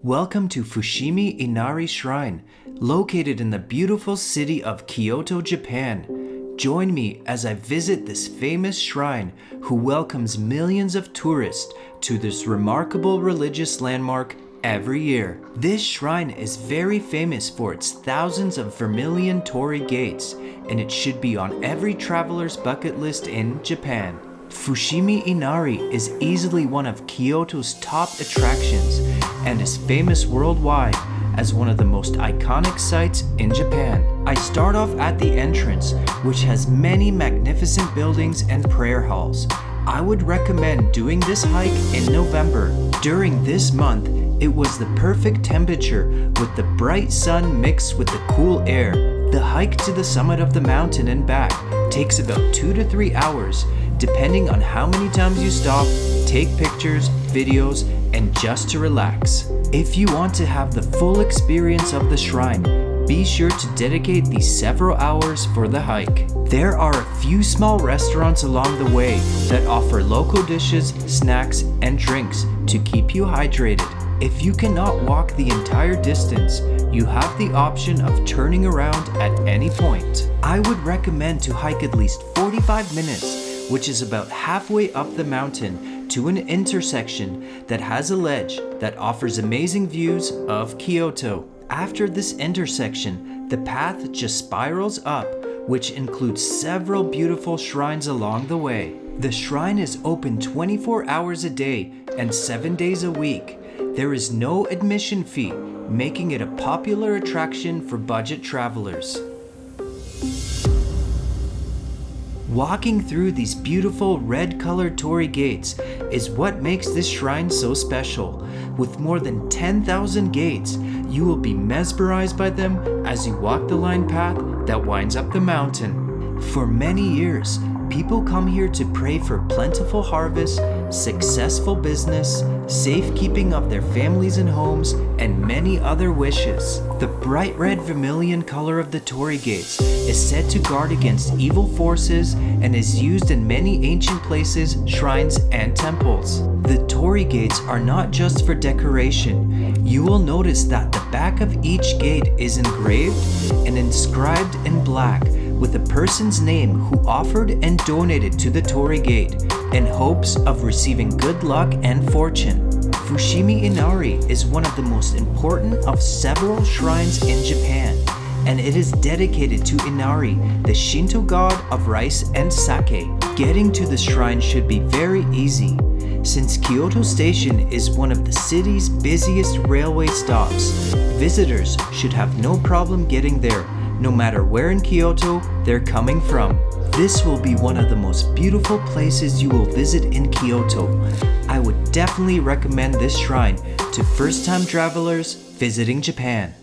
Welcome to Fushimi Inari Shrine, located in the beautiful city of Kyoto, Japan. Join me as I visit this famous shrine who welcomes millions of tourists to this remarkable religious landmark every year. This shrine is very famous for its thousands of vermilion Tory Gates, and it should be on every traveler's bucket list in Japan. Fushimi Inari is easily one of Kyoto's top attractions and is famous worldwide as one of the most iconic sites in Japan. I start off at the entrance, which has many magnificent buildings and prayer halls. I would recommend doing this hike in November. During this month, it was the perfect temperature with the bright sun mixed with the cool air. The hike to the summit of the mountain and back takes about 2 to 3 hours, depending on how many times you stop, take pictures, videos, and just to relax. If you want to have the full experience of the shrine, be sure to dedicate these several hours for the hike. There are a few small restaurants along the way that offer local dishes, snacks, and drinks to keep you hydrated. If you cannot walk the entire distance, you have the option of turning around at any point. I would recommend to hike at least 45 minutes, which is about halfway up the mountain, to an intersection that has a ledge that offers amazing views of Kyoto. After this intersection, the path just spirals up, which includes several beautiful shrines along the way. The shrine is open 24 hours a day and 7 days a week. There is no admission fee, making it a popular attraction for budget travelers. Walking through these beautiful red-colored Tory Gates is what makes this shrine so special. With more than 10,000 gates, you will be mesmerized by them as you walk the lined path that winds up the mountain. For many years, people come here to pray for plentiful harvest, successful business, safekeeping of their families and homes, and many other wishes. The bright red vermilion color of the Tory Gates is said to guard against evil forces and is used in many ancient places, shrines, and temples. The Tory Gates are not just for decoration. You will notice that the back of each gate is engraved and inscribed in black with a person's name who offered and donated to the Tory Gate in hopes of receiving good luck and fortune. Fushimi Inari is one of the most important of several shrines in Japan, and it is dedicated to Inari, the Shinto god of rice and sake. Getting to the shrine should be very easy, since Kyoto Station is one of the city's busiest railway stops. Visitors should have no problem getting there, no matter where in Kyoto they're coming from. This will be one of the most beautiful places you will visit in Kyoto. I would definitely recommend this shrine to first-time travelers visiting Japan.